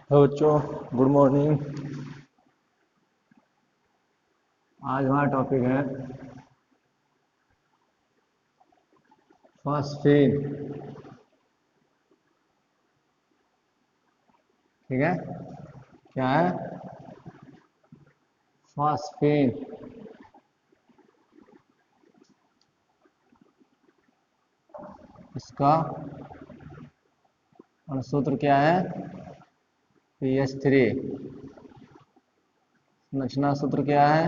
Hello बच्चों, good morning. आज हमारा टॉपिक है फॉस्फेट। ठीक है, क्या है? फॉस्फेट। इसका सूत्र क्या है? PH3। संरचना सूत्र क्या है?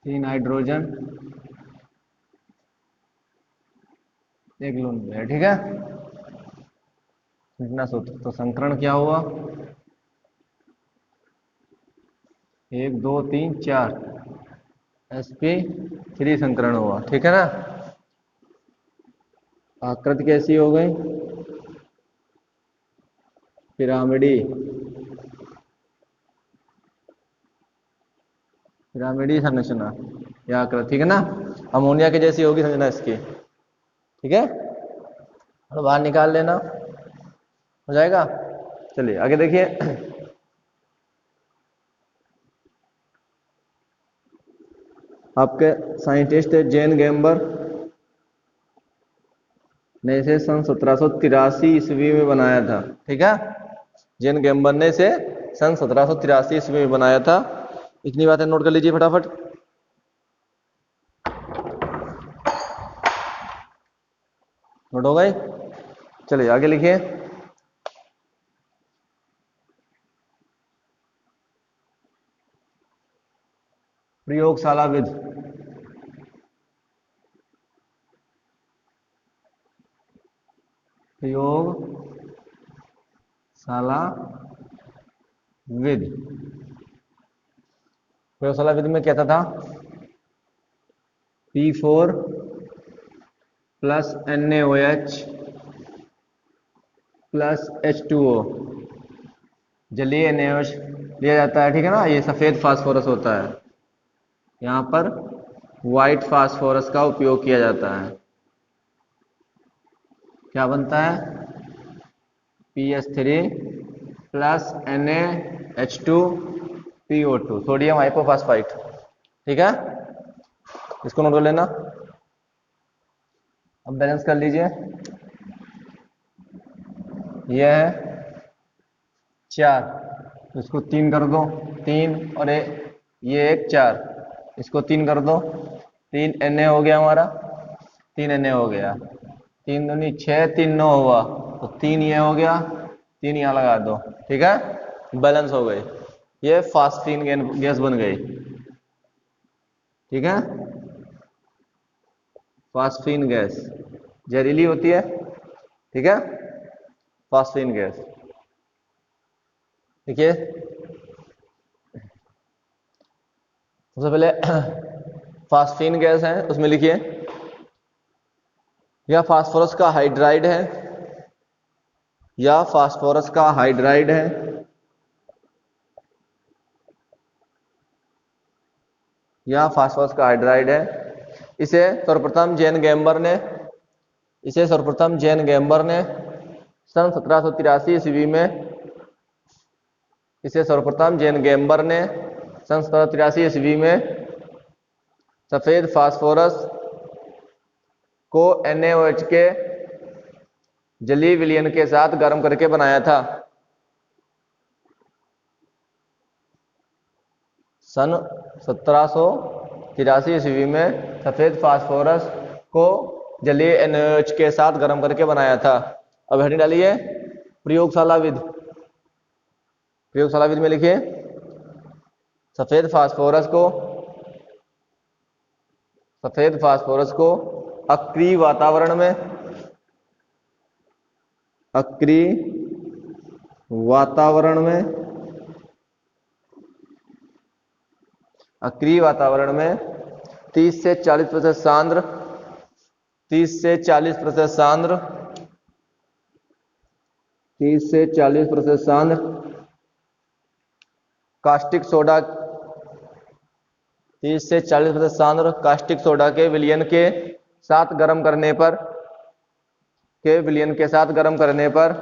3 हाइड्रोजन 1 लोन पेयर। ठीक है, संरचना सूत्र। तो संकरण क्या हुआ? 1 2 3 4 sp3 संकरण हुआ। ठीक है ना। आकृति कैसी हो गई? पिरामिडी। पिरामिडी संरचना या आकृति। ठीक है ना। अमोनिया की जैसी होगी संरचना इसकी। ठीक है, और बाहर निकाल लेना, हो जाएगा। चलिए आगे देखिए। आपके साइंटिस्ट जेन गैम्बर ने इसे सन 1783 ईस्वी में बनाया था। ठीक है, जेन गैम्बर ने इसे सन 1783 ईस्वी में बनाया था। इतनी बातें नोट कर लीजिए फटाफट। नोट हो गए? चलिए आगे लिखिए। प्रयोगशाला विधि। प्रयोगशाला विधि। प्रयोगशाला विधि में क्या था? P4 plus NaOH plus H2O, जलीय NaOH लिया जाता है। ठीक है ना। ये सफेद फास्फोरस होता है। यहाँ पर व्हाइट फास्फोरस का उपयोग किया जाता है। क्या बनता है? PH3 plus NaH2PO2, sodium hypophosphite. ठीक है, इसको नोट कर लेना। अब बैलेंस कर लीजिए। यह है 4, तो इसको 3 कर दो। 3 और ये 1 4, इसको 3 कर दो। 3 Na हो गया हमारा। 3 Na हो गया। 3 दूनी 6, 3 9 हुआ, तो 3 ये हो गया, 3 यहाँ लगा दो। ठीक है, बैलेंस हो गई। ये फास्फीन गैस बन गई। ठीक है, फास्फीन गैस जहरीली होती है। ठीक है, फास्फीन गैस। देखिए सबसे पहले फास्फीन गैस है, उसमें लिखिए यह फास्फोरस का हाइड्राइड है, या फास्फोरस का हाइड्राइड है। यह फास्फोरस का हाइड्राइड है। इसे सर्वप्रथम जेन गैम्बर ने सन 1783 ईस्वी में सफेद फास्फोरस को NaOH के जलीय विलयन के साथ गर्म करके बनाया था। सन 1783 ईस्वी में सफेद फास्फोरस को जलीय NaOH के साथ गर्म करके बनाया था। अब हेडिंग डालिए प्रयोगशाला विधि। प्रयोगशाला विधि में लिखिए सफेद फास्फोरस को अक्रिय वातावरण में अक्रिय वातावरण में 30 से 40% सांद्र कास्टिक सोडा के विलयन के साथ गर्म करने पर के विलयन के साथ गर्म करने पर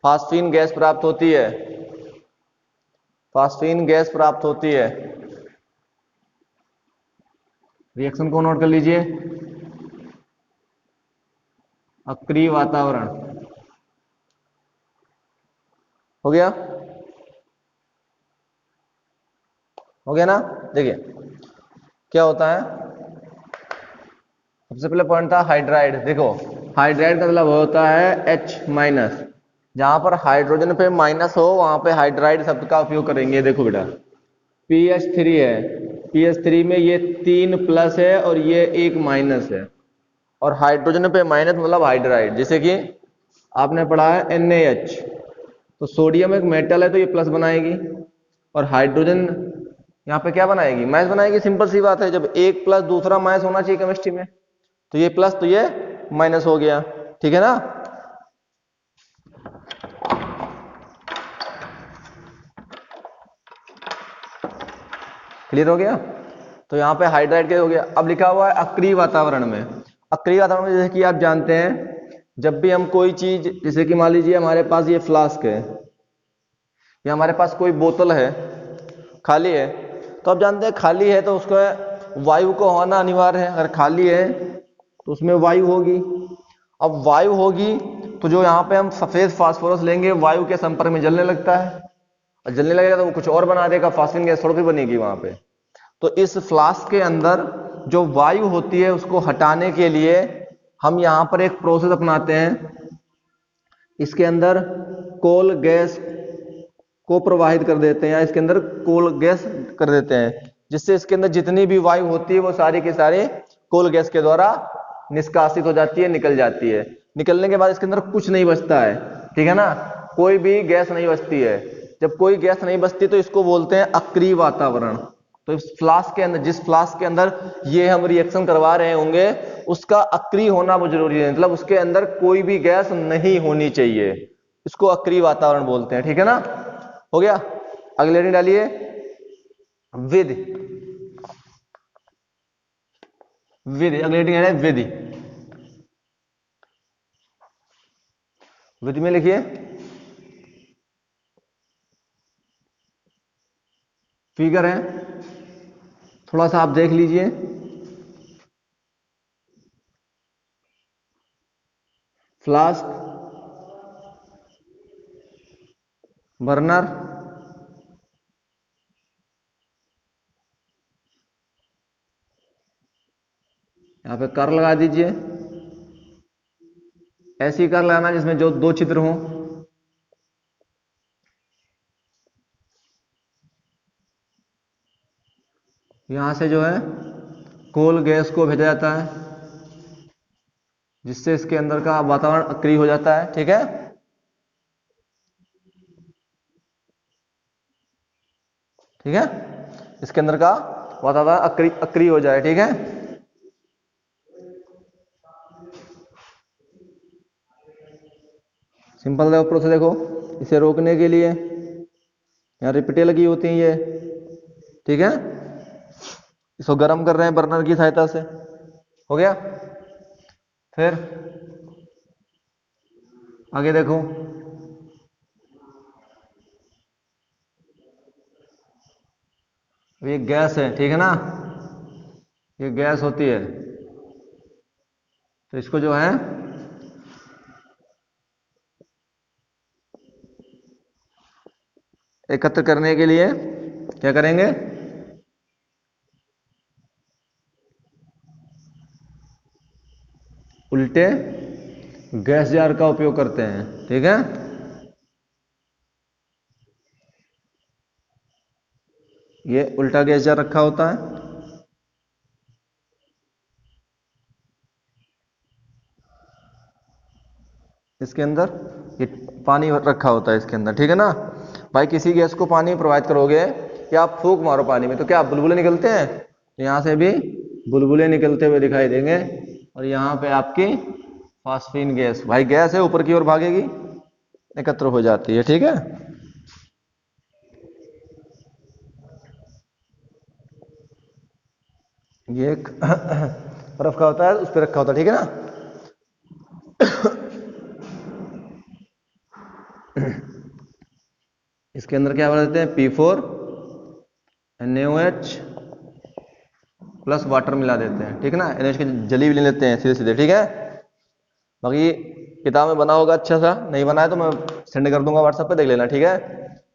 फास्फीन गैस प्राप्त होती है। फास्फीन गैस प्राप्त होती है। रिएक्शन को नोट कर लीजिए। अक्रिय वातावरण हो गया, हो गया ना। देखिए क्या होता है, सबसे पहले पॉइंट था हाइड्राइड। देखो हाइड्राइड का मतलब होता है H-, जहां पर हाइड्रोजन पे माइनस हो वहां पे हाइड्राइड शब्द का उपयोग करेंगे। देखो बेटा PH3 है, PH3 में ये 3 प्लस है और ये 1 माइनस है, और हाइड्रोजन पे माइनस मतलब हाइड्राइड। जैसे कि आपने पढ़ा है NaH, तो सोडियम एक मेटल है तो ये प्लस बनाएगी, और हाइड्रोजन यहाँ पे क्या बनाएगी, माइनस बनाएगी। सिंपल सी बात है, जब एक प्लस दूसरा माइनस होना चाहिए केमिस्ट्री में, तो ये प्लस तो ये माइनस हो गया, ठीक है ना। क्लियर हो गया। तो यहाँ पे हाइड्राइड क्या हो गया। अब लिखा हुआ है अक्रिय वातावरण में। अक्रिय वातावरण में जैसे कि आप जानते हैं, जब भी हम कोई चीज, जैसे कि मान लीजिए हमारे पास ये फ्लास्क है या हमारे पास कोई बोतल है खाली है, तो आप जानते हैं खाली है तो उसको वायु को होना अनिवार्य है। अगर खाली है तो उसमें वायु होगी। अब वायु होगी तो जो यहाँ पे हम सफेद फास्फोरस लेंगे वायु के संपर्क में जलने लगता है, और जलने लगेगा तो वो कुछ और बना देगा, फास्फीन गैस थोड़ी बनेगी वहां पे। तो इस फ्लास्क के अंदर जो वायु होती है उसको हटाने के लिए हम यहाँ पर एक प्रोसेस अपनाते हैं। इसके अंदर कोल गैस को प्रवाहित कर देते हैं, या इसके अंदर कोल गैस कर देते हैं, जिससे इसके अंदर जितनी भी वायु होती है वो सारी की सारी कोल गैस के द्वारा निष्कासित हो जाती है, निकल जाती है। निकलने के बाद इसके अंदर कुछ नहीं बचता है, ठीक है ना, कोई भी गैस नहीं बचती है। जब कोई गैस नहीं बचती तो इसको बोलते हैं अक्रिय वातावरण। तो इस फ्लास्क के अंदर, जिस फ्लास्क के अंदर ये हम रिएक्शन करवा रहे होंगे, उसका अक्रिय होना बहुत जरूरी है, मतलब उसके अंदर कोई भी गैस नहीं होनी चाहिए, इसको अक्रिय वातावरण बोलते हैं, ठीक है ना। हो गया। अगले हेडिंग डालिए, विधि। विधि, अगली हेडिंग है विधि। विधि में लिखिए फिगर है, थोड़ा सा आप देख लीजिए। फ्लास्क, बर्नर, यहां पे कर लगा दीजिए। ऐसी कर लगाना जिसमें जो दो चित्र हों। यहां से जो है कोल गैस को भेजा जाता है, जिससे इसके अंदर का वातावरण अक्रिय हो जाता है, ठीक है। ठीक है, इसके अंदर का वातावरण अक्रिय हो जाए, ठीक है। सिंपल देखो प्रोसेस, देखो इसे रोकने के लिए यहाँ रिपीटें लगी होती हैं ये, ठीक है। इसको गर्म कर रहे हैं बर्नर की सहायता से, हो गया। फिर आगे देखो, ये गैस है, ठीक है ना, ये गैस होती है। तो इसको जो है एकत्र करने के लिए क्या करेंगे, उल्टे गैस जार का उपयोग करते हैं, ठीक है। ये उल्टा गैस जार रखा होता है, इसके अंदर ये पानी रखा होता है इसके अंदर, ठीक है ना। भाई किसी गैस को पानी प्रोवाइड करोगे या आप फूंक मारो पानी में तो क्या बुलबुले निकलते हैं, तो यहां से भी बुलबुले निकलते हुए दिखाई देंगे, और यहाँ पे आपकी फास्फीन गैस, भाई गैस है ऊपर की ओर भागेगी, एकत्र हो जाती है, ठीक है। ये एक बर्फ का होता है, उस पर रखा होता है, ठीक है ना। इसके अंदर क्या बना देते हैं, P4 NaOH प्लस वाटर मिला देते हैं, ठीक है ना। NaOH की जली भी ले लेते हैं सीधे सीधे, ठीक है। बाकी किताब में बना होगा, अच्छा सा नहीं बना है तो मैं सेंड कर दूंगा व्हाट्सएप पे, देख लेना, ठीक है।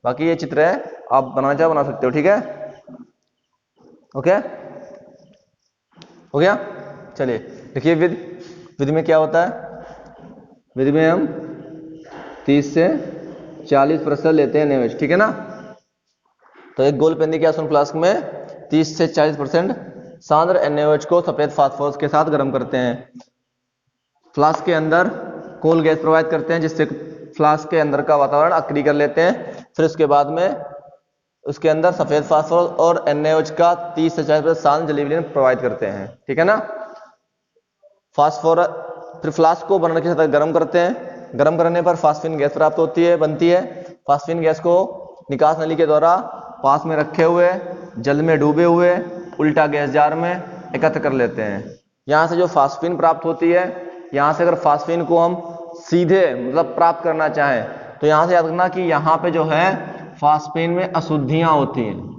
बाकी ये चित्र है, आप बनाना चाहो बना सकते हो, ठीक है। ओके, हो गया। चलिए देखिए, विधि में क्या होता है। विधि में हम 30 से 40% लेते हैं NaOH, ठीक है ना। तो एक गोल पेंदी के आसवन फ्लास्क में 30 से 40% सांद्र NaOH को सफेद फास्फोरस के साथ गर्म करते हैं। फ्लास्क के अंदर कोल गैस प्रोवाइड करते हैं, जिससे फ्लास्क के अंदर का वातावरण अक्रिय कर लेते हैं। फिर उसके बाद में उसके अंदर सफेद फास्फोरस और NaOH का 30 से 40% सांद्र जलीय विलयन प्रोवाइड करते हैं, ठीक है ना। फास्फोरस फिर फ्लास्क को बर्नर के साथ गर्म करते हैं। गर्म करने पर फास्फीन गैस प्राप्त होती है, बनती है। फास्फीन गैस को निकास नली के द्वारा पास में रखे हुए जल में डूबे हुए उल्टा गैस जार में एकत्र कर लेते हैं। यहाँ से जो फास्फीन प्राप्त होती है, यहाँ से अगर फास्फीन को हम सीधे मतलब प्राप्त करना चाहें तो यहाँ से याद रखना कि यहाँ पे जो है फास्फीन में अशुद्धियां होती हैं,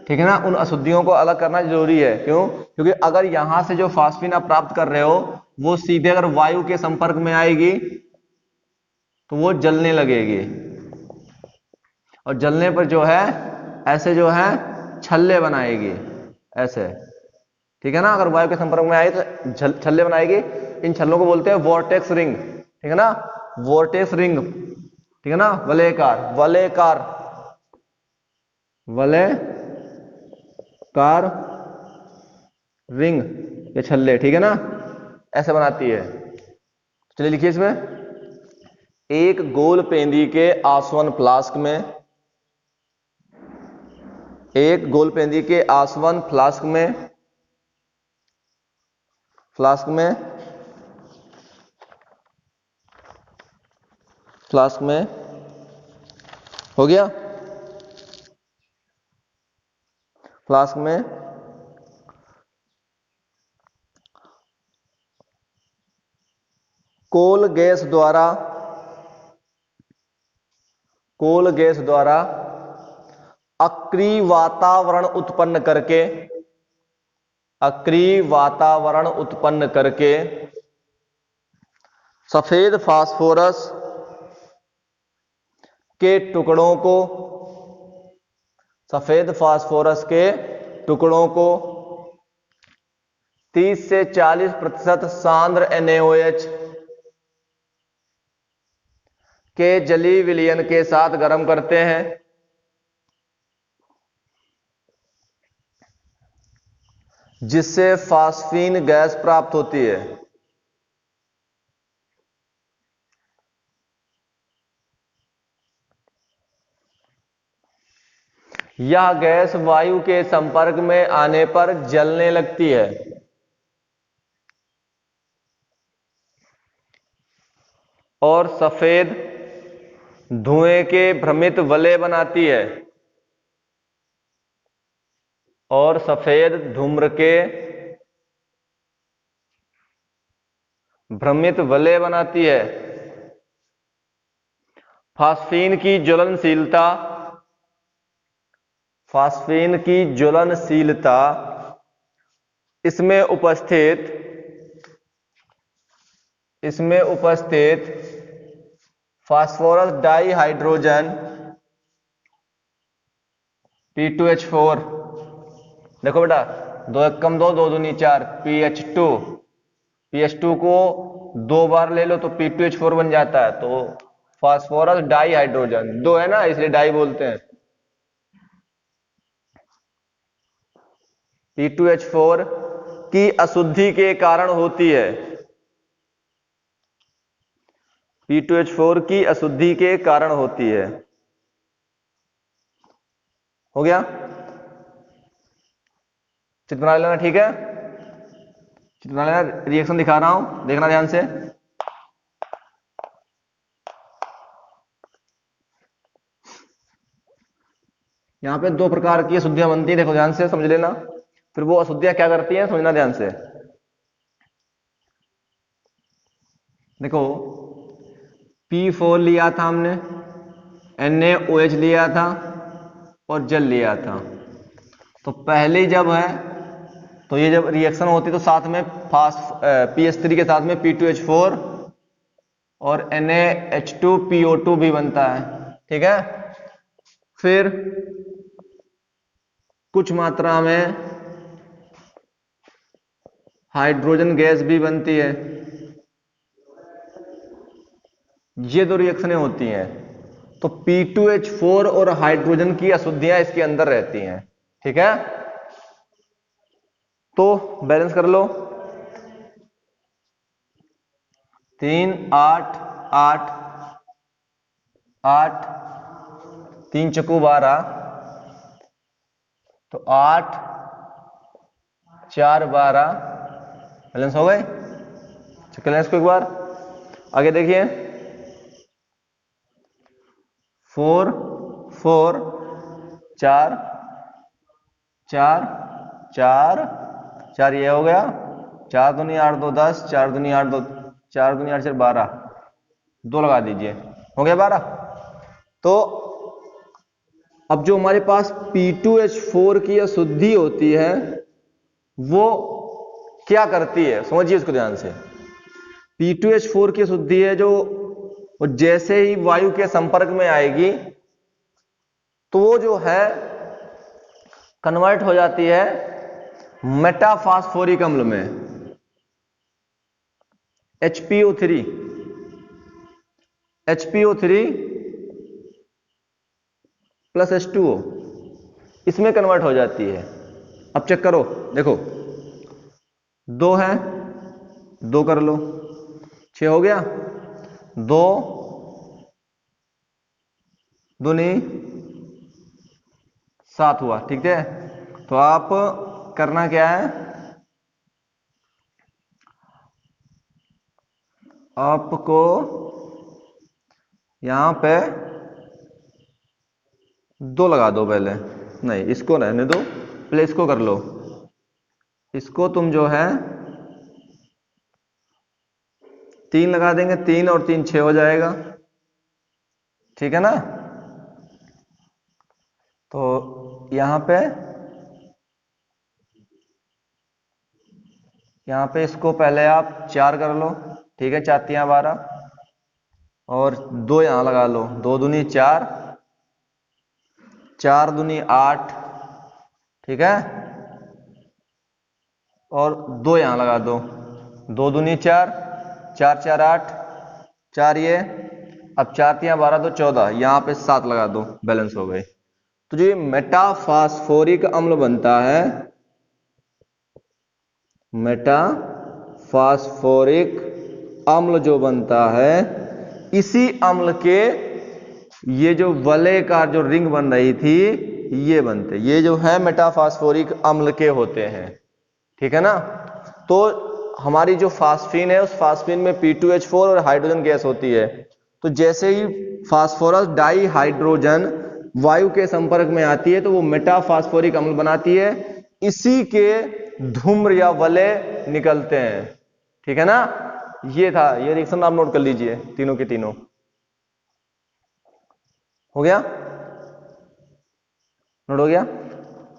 ठीक है ना। उन अशुद्धियों को अलग करना जरूरी है। क्यों? क्योंकि अगर यहां से जो फास्फीन आप प्राप्त कर रहे हो वो सीधे अगर वायु के संपर्क में आएगी तो वो जलने लगेगी, और जलने पर जो है ऐसे जो है छल्ले बनाएगी, ऐसे, ठीक है ना। अगर वायु के संपर्क में आई तो छल्ले बनाएगी। इन छल्लों को बोलते हैं वोर्टेक्स रिंग, ठीक है ना। वोर्टेक्स रिंग, ठीक है ना। वलयकार, वलयकार, वलयकार रिंग, ये छल्ले, ठीक है ना, ऐसे बनाती है। चलिए लिखिए इसमें, एक गोल पेंदी के आसवन फ्लास्क में, एक गोल पेंदी के आसवन फ्लास्क में हो गया। फ्लास्क में कोल गैस द्वारा अक्रिय वातावरण उत्पन्न करके सफेद फास्फोरस के टुकड़ों को 30 से 40% सांद्र NaOH के जलीय विलयन के साथ गर्म करते हैं। जिससे फास्फीन गैस प्राप्त होती है। यह गैस वायु के संपर्क में आने पर जलने लगती है और सफेद धुएं के भ्रमित वलय बनाती है, और सफेद धूम्र के भ्रमित वलय बनाती है। फास्फीन की ज्वलनशीलता इसमें उपस्थित फास्फोरस डाइहाइड्रोजन P2H4, देखो बेटा, 2 1 2 2 दूनी 4 PH2 को 2 बार ले लो तो P2H4 बन जाता है। तो फास्फोरस डाइहाइड्रोजन 2 है ना, इसलिए डाई बोलते हैं। P2H4 की अशुद्धि के कारण होती है। P2H4 की अशुद्धि के कारण होती है। हो गया, चित्र बना लेना, ठीक है। चित्र बना लेना, रिएक्शन दिखा रहा हूं, देखना ध्यान से। यहां पे 2 प्रकार की अशुद्धियां बनती है, देखो ध्यान से समझ लेना। फिर वो अशुद्धियां क्या करती हैं समझना ध्यान से। देखो P4 लिया था हमने, NaOH लिया था और जल लिया था। तो पहले जब है तो ये जब रिएक्शन होती तो साथ में PS3 के साथ में P2H4 और NaH2PO2 भी बनता है, ठीक है। फिर कुछ मात्रा में हाइड्रोजन गैस भी बनती है। ये दो रिएक्शनें होती हैं। तो P2H4 और हाइड्रोजन की अशुद्धियां इसके अंदर रहती हैं, ठीक है। तो बैलेंस कर लो, 3 8 8 8 3 चक्कू 12, तो 8 4 12 बैलेंस हो गए। चेक कर लें इसको एक बार। आगे देखिए 4 4 4 4 4 4 ये हो गया, 4 दूनी 8 2 10, 4 दूनी 8 2 4 दूनी 8 4 12, 2 लगा दीजिए, हो गया 12। तो अब जो हमारे पास P2H4 की अशुद्धि होती है वो क्या करती है, समझिए इसको ध्यान से। P2H4 की अशुद्धि है जो जैसे ही वायु के संपर्क में आएगी तो वो जो है कन्वर्ट हो जाती है मेटाफास्फोरिक अम्ल में, HPO3 प्लस H2O, इसमें कन्वर्ट हो जाती है। अब चेक करो, देखो 2 है, 2 कर लो, 6 हो गया, 2 दूनी 7 हुआ, ठीक है। तो आप करना क्या है, आपको यहां पे 2 लगा दो पहले, नहीं इसको रहने दो, पहले इसको कर लो। इसको तुम जो है 3 लगा देंगे, 3 और 3 6 हो जाएगा, ठीक है ना। तो यहां पे इसको पहले आप 4 कर लो, ठीक है, 4 3 12 और 2 यहां लगा लो, 2 दूनी 4, 4 दूनी 8, ठीक है, और 2 यहां लगा दो, 2 दूनी 4, 4 4 8, 4 ये, अब 4 3 12 तो 14, यहां पे 7 लगा दो, बैलेंस हो गए। तो जो ये मेटाफास्फोरिक अम्ल बनता है, मेटाफास्फोरिक अम्ल जो बनता है, इसी अम्ल के ये जो वलय का जो रिंग बन रही थी ये बनते, ये जो है मेटाफास्फोरिक अम्ल के होते हैं, ठीक है ना। तो हमारी जो फास्फीन है उस फास्फीन में P2H4 और हाइड्रोजन गैस होती है। तो जैसे ही फास्फोरस डाई हाइड्रोजन वायु के संपर्क में आती है तो वो मेटाफास्फोरिक अम्ल बनाती है, इसी के धूम्र या वलय निकलते हैं, ठीक है ना। ये था, ये रिएक्शन आप नोट कर लीजिए, तीनों के तीनों हो गया, नोट हो गया।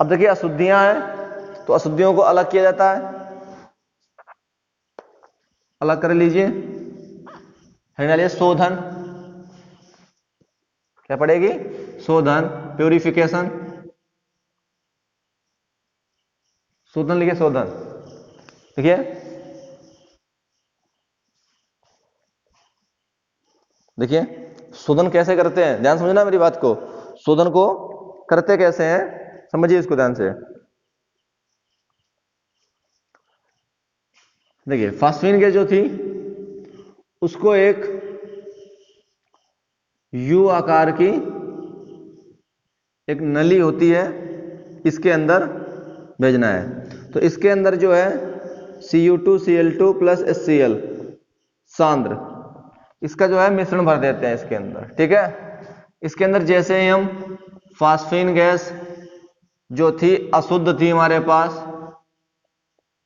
अब देखिए अशुद्धियां हैं तो अशुद्धियों को अलग किया जाता है, अलग कर लीजिए। हेडिंग शोधन, क्या पड़ेगी, शोधन, प्यूरिफिकेशन, शोधन लिखिए, शोधन देखिए, देखिए शोधन कैसे करते हैं, ध्यान समझना मेरी बात को। शोधन को करते कैसे हैं समझिए इसको ध्यान से। देखिए फास्फीन गैस जो थी उसको एक यू आकार की एक नली होती है, इसके अंदर भेजना है। तो इसके अंदर जो है Cu2Cl2 प्लस HCl सांद्र, इसका जो है मिश्रण भर देते हैं इसके अंदर, ठीक है। इसके अंदर जैसे ही हम फास्फीन गैस जो थी अशुद्ध थी हमारे पास,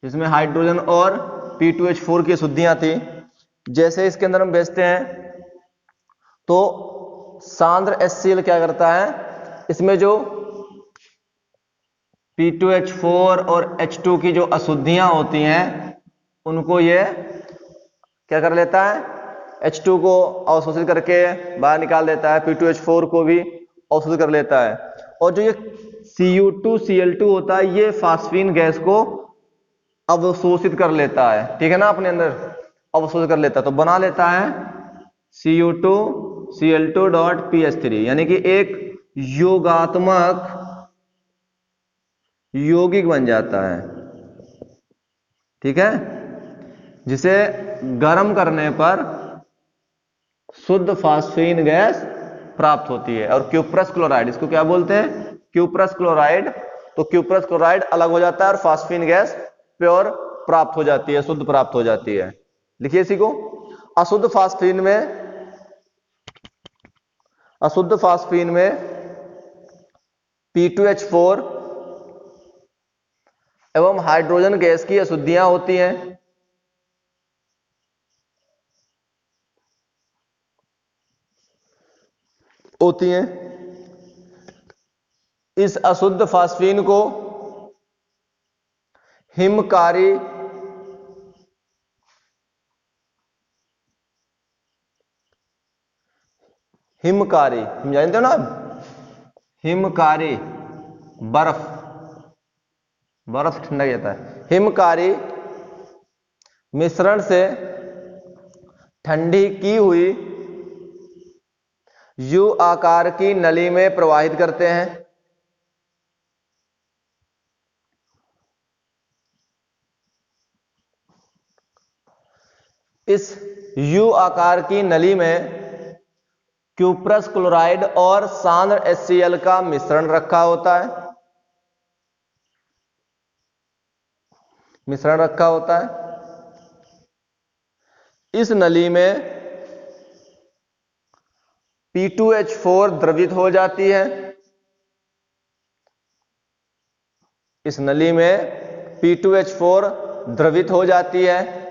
जिसमें हाइड्रोजन और P2H4 की अशुद्धियां थी, जैसे इसके अंदर हम भेजते हैं तो सांद्र HCl क्या करता है, इसमें जो P2H4 और H2 की जो अशुद्धियां होती हैं उनको ये क्या कर लेता है, H2 को अवशोषित करके बाहर निकाल देता है, P2H4 को भी अवशोषित कर लेता है। और जो ये Cu2Cl2 होता है ये फास्फीन गैस को अवशोषित कर लेता है, ठीक है ना, अपने अंदर अवशोषित कर लेता है, तो बना लेता है Cu2Cl2.PH3, यानी कि एक योगात्मक यौगिक बन जाता है, ठीक है, जिसे गर्म करने पर शुद्ध फास्फीन गैस प्राप्त होती है। और क्यूप्रस क्लोराइड, इसको क्या बोलते हैं, क्यूप्रस क्लोराइड, तो क्यूप्रस क्लोराइड अलग हो जाता है और फास्फीन गैस प्योर प्राप्त हो जाती है, शुद्ध प्राप्त हो जाती है। लिखिए इसी को, अशुद्ध फास्फीन में P2H4 एवं हाइड्रोजन गैस की अशुद्धियां होती हैं। इस अशुद्ध फास्फीन को हिमकारी हम जानते हो ना, हिमकारी बर्फ ठंडा जाता है, हिमकारी मिश्रण से ठंडी की हुई यू आकार की नली में प्रवाहित करते हैं। इस यू आकार की नली में क्यूप्रस क्लोराइड और सांद्र HCl का मिश्रण रखा होता है, इस नली में P2H4 द्रवित हो जाती है, इस नली में P2H4 द्रवित हो जाती है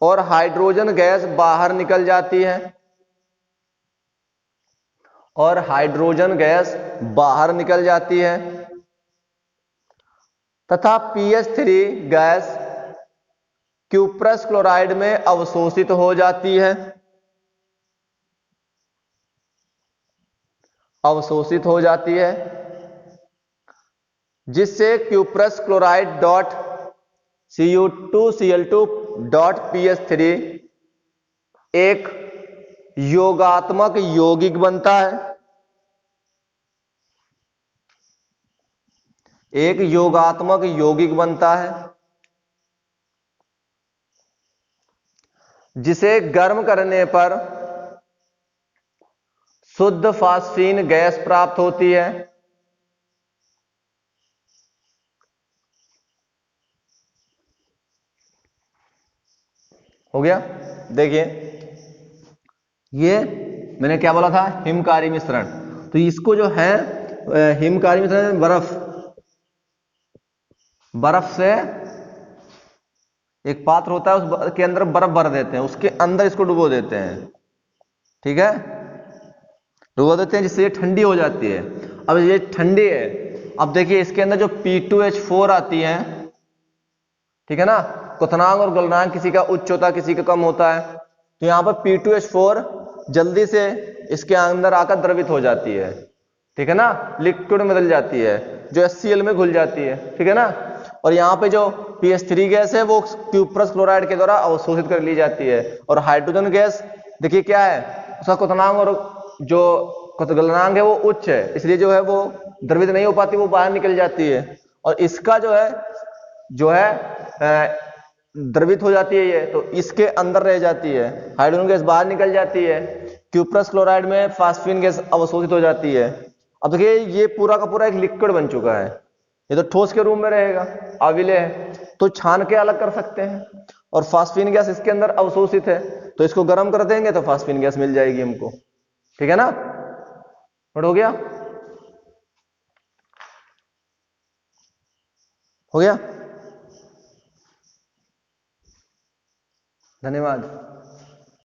और हाइड्रोजन गैस बाहर निकल जाती है, तथा PH3 गैस क्यूप्रस क्लोराइड में अवशोषित हो जाती है, जिससे क्यूप्रस क्लोराइड डॉट Cu2Cl2.PH3 एक योगात्मक यौगिक बनता है, जिसे गर्म करने पर शुद्ध फास्फीन गैस प्राप्त होती है। हो गया, देखिए ये मैंने क्या बोला था, हिमकारी मिश्रण, तो इसको जो है हिमकारी मिश्रण बर्फ से एक पात्र होता है, उसके अंदर बर्फ भर देते हैं, उसके अंदर इसको डुबो देते हैं, ठीक है, डुबो देते हैं जिससे ये ठंडी हो जाती है। अब ये ठंडी है, अब देखिए इसके अंदर जो P2H4 आती है, ठीक है ना, क्वथनांक और गलनांक किसी का उच्च होता है, किसी का कम होता है, तो यहां पर P2H4 जल्दी से इसके अंदर आकर द्रवित हो जाती है, ठीक है ना, लिक्विड में बदल जाती है, जो HCl में घुल जाती है, ठीक है ना, और यहाँ पे जो PH3 गैस है वो क्यूप्रस क्लोराइड के द्वारा अवशोषित कर ली जाती है, और हाइड्रोजन गैस देखिए क्या है, उसका क्वथनांक और जो गलनांक है वो उच्च है, इसलिए जो है वो द्रवित नहीं हो पाती, वो बाहर निकल जाती है, और इसका जो है द्रवित हो जाती है ये, तो इसके अंदर रह जाती है, हाइड्रोजन गैस बाहर निकल जाती है, क्यूप्रस क्लोराइड में फास्फीन गैस अवशोषित हो जाती है। अब देखिए ये पूरा का पूरा एक लिक्विड बन चुका है, ये तो ठोस के रूप में रहेगा, अविलेय है, तो छान के अलग कर सकते हैं, और फास्फीन गैस इसके अंदर अवशोषित है, तो इसको गर्म कर देंगे तो फास्फीन गैस मिल जाएगी हमको, ठीक है ना, नोट हो गया, धन्यवाद।